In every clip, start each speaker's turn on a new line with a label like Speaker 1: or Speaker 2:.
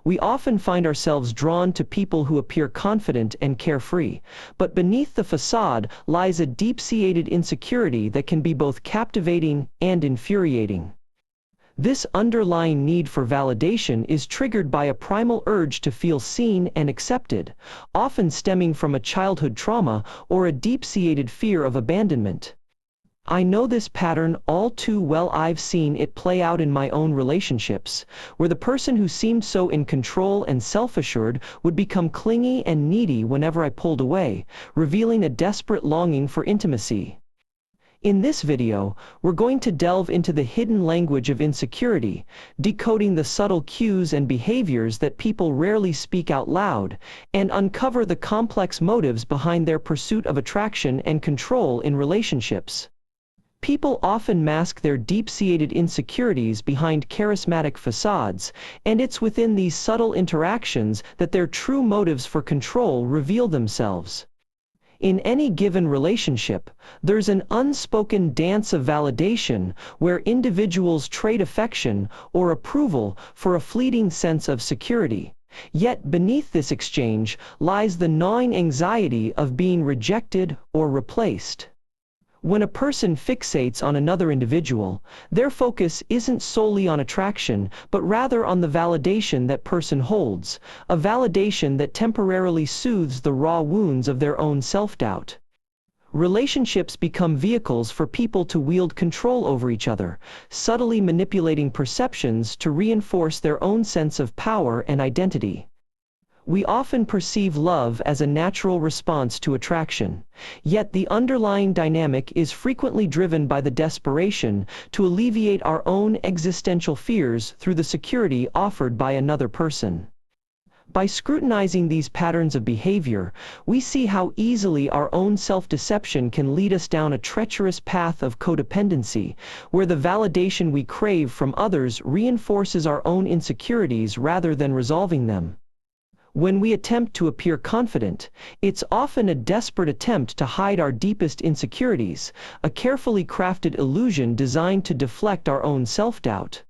Speaker 1: We often find ourselves drawn to people who appear confident and carefree, but beneath the facade lies a deep-seated insecurity that can be both captivating and infuriating. This underlying need for validation is triggered by a primal urge to feel seen and accepted, often stemming from a childhood trauma or a deep-seated fear of abandonment. I know this pattern all too well. I've seen it play out in my own relationships, where the person who seemed so in control and self-assured would become clingy and needy whenever I pulled away, revealing a desperate longing for intimacy. In this video, we're going to delve into the hidden language of insecurity, decoding the subtle cues and behaviors that people rarely speak out loud, and uncover the complex motives behind their pursuit of attraction and control in relationships. People often mask their deep-seated insecurities behind charismatic facades, and it's within these subtle interactions that their true motives for control reveal themselves. In any given relationship, there's an unspoken dance of validation where individuals trade affection or approval for a fleeting sense of security. Yet beneath this exchange lies the gnawing anxiety of being rejected or replaced. When a person fixates on another individual, their focus isn't solely on attraction, but rather on the validation that person holds, a validation that temporarily soothes the raw wounds of their own self-doubt. Relationships become vehicles for people to wield control over each other, subtly manipulating perceptions to reinforce their own sense of power and identity. We often perceive love as a natural response to attraction, yet the underlying dynamic is frequently driven by the desperation to alleviate our own existential fears through the security offered by another person. By scrutinizing these patterns of behavior, we see how easily our own self-deception can lead us down a treacherous path of codependency, where the validation we crave from others reinforces our own insecurities rather than resolving them. When we attempt to appear confident, it's often a desperate attempt to hide our deepest insecurities, a carefully crafted illusion designed to deflect our own self-doubt.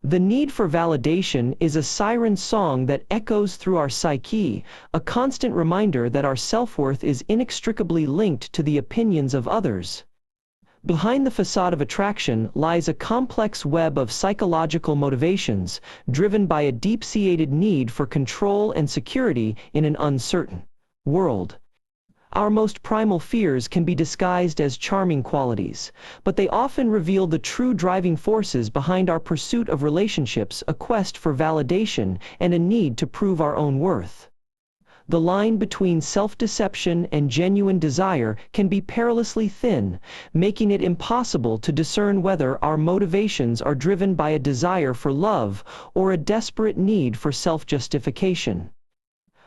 Speaker 1: The need for validation is a siren song that echoes through our psyche, a constant reminder that our self-worth is inextricably linked to the opinions of others. Behind the facade of attraction lies a complex web of psychological motivations, driven by a deep-seated need for control and security in an uncertain world. Our most primal fears can be disguised as charming qualities, but they often reveal the true driving forces behind our pursuit of relationships, a quest for validation and a need to prove our own worth. The line between self-deception and genuine desire can be perilously thin, making it impossible to discern whether our motivations are driven by a desire for love or a desperate need for self-justification.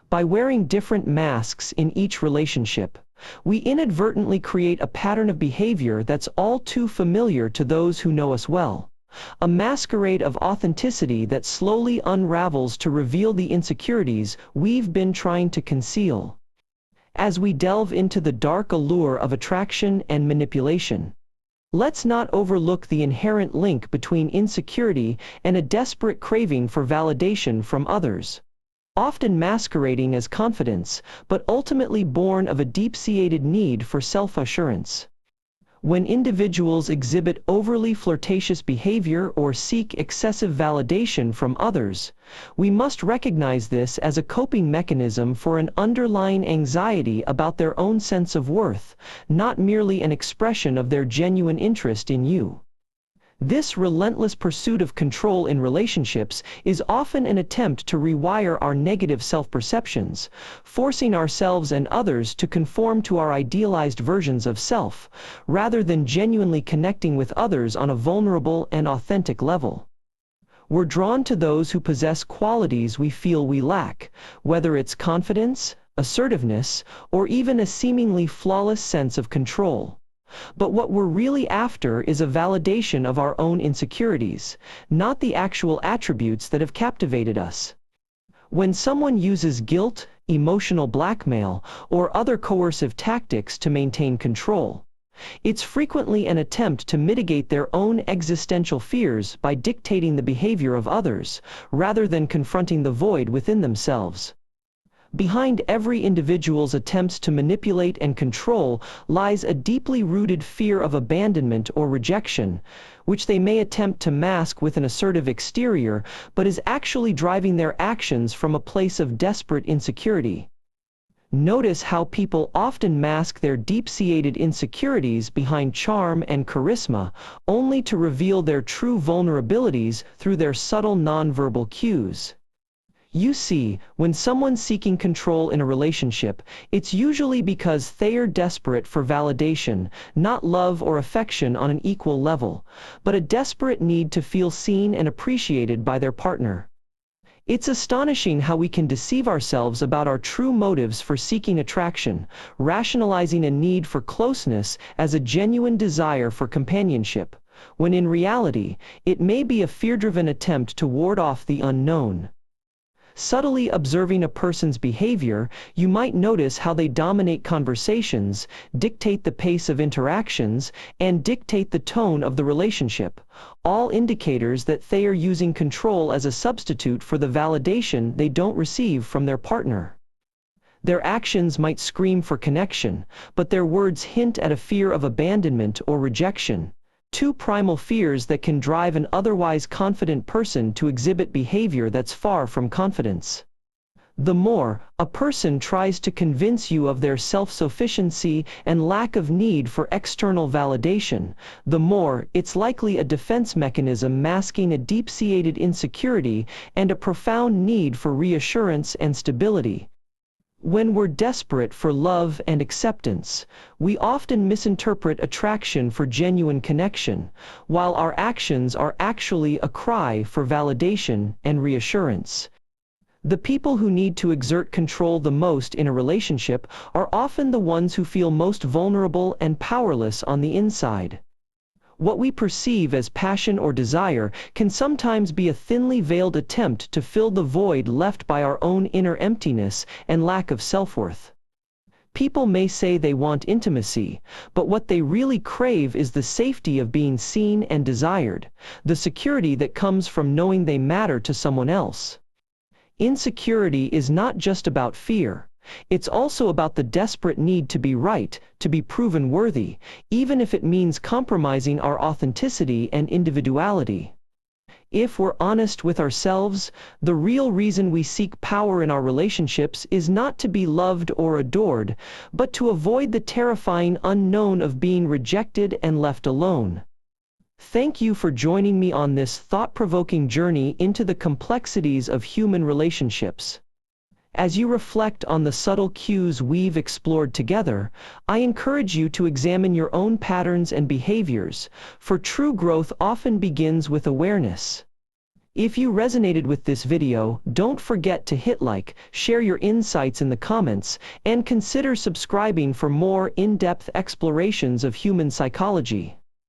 Speaker 1: By wearing different masks in each relationship, we inadvertently create a pattern of behavior that's all too familiar to those who know us well. A masquerade of authenticity that slowly unravels to reveal the insecurities we've been trying to conceal. As we delve into the dark allure of attraction and manipulation, let's not overlook the inherent link between insecurity and a desperate craving for validation from others. Often masquerading as confidence, but ultimately born of a deep-seated need for self-assurance. When individuals exhibit overly flirtatious behavior or seek excessive validation from others, we must recognize this as a coping mechanism for an underlying anxiety about their own sense of worth, not merely an expression of their genuine interest in you. This relentless pursuit of control in relationships is often an attempt to rewire our negative self-perceptions, forcing ourselves and others to conform to our idealized versions of self, rather than genuinely connecting with others on a vulnerable and authentic level. We're drawn to those who possess qualities we feel we lack, whether it's confidence, assertiveness, or even a seemingly flawless sense of control. But what we're really after is a validation of our own insecurities, not the actual attributes that have captivated us. When someone uses guilt, emotional blackmail, or other coercive tactics to maintain control, It's frequently an attempt to mitigate their own existential fears by dictating the behavior of others, rather than confronting the void within themselves. Behind every individual's attempts to manipulate and control lies a deeply rooted fear of abandonment or rejection, which they may attempt to mask with an assertive exterior, but is actually driving their actions from a place of desperate insecurity. Notice how people often mask their deep-seated insecurities behind charm and charisma, only to reveal their true vulnerabilities through their subtle nonverbal cues. You see, when someone's seeking control in a relationship, it's usually because they're desperate for validation, not love or affection on an equal level, but a desperate need to feel seen and appreciated by their partner. It's astonishing how we can deceive ourselves about our true motives for seeking attraction, rationalizing a need for closeness as a genuine desire for companionship, when in reality, it may be a fear-driven attempt to ward off the unknown. Subtly observing a person's behavior, you might notice how they dominate conversations, dictate the pace of interactions, and dictate the tone of the relationship, all indicators that they are using control as a substitute for the validation they don't receive from their partner. Their actions might scream for connection, but their words hint at a fear of abandonment or rejection. Two primal fears that can drive an otherwise confident person to exhibit behavior that's far from confidence. The more a person tries to convince you of their self-sufficiency and lack of need for external validation, the more it's likely a defense mechanism masking a deep-seated insecurity and a profound need for reassurance and stability. When we're desperate for love and acceptance, we often misinterpret attraction for genuine connection, while our actions are actually a cry for validation and reassurance. The people who need to exert control the most in a relationship are often the ones who feel most vulnerable and powerless on the inside. What we perceive as passion or desire can sometimes be a thinly veiled attempt to fill the void left by our own inner emptiness and lack of self-worth. People may say they want intimacy, but what they really crave is the safety of being seen and desired, the security that comes from knowing they matter to someone else. Insecurity is not just about fear. It's also about the desperate need to be right, to be proven worthy, even if it means compromising our authenticity and individuality. If we're honest with ourselves, the real reason we seek power in our relationships is not to be loved or adored, but to avoid the terrifying unknown of being rejected and left alone. Thank you for joining me on this thought-provoking journey into the complexities of human relationships. As you reflect on the subtle cues we've explored together, I encourage you to examine your own patterns and behaviors, for true growth often begins with awareness. If you resonated with this video, don't forget to hit like, share your insights in the comments, and consider subscribing for more in-depth explorations of human psychology.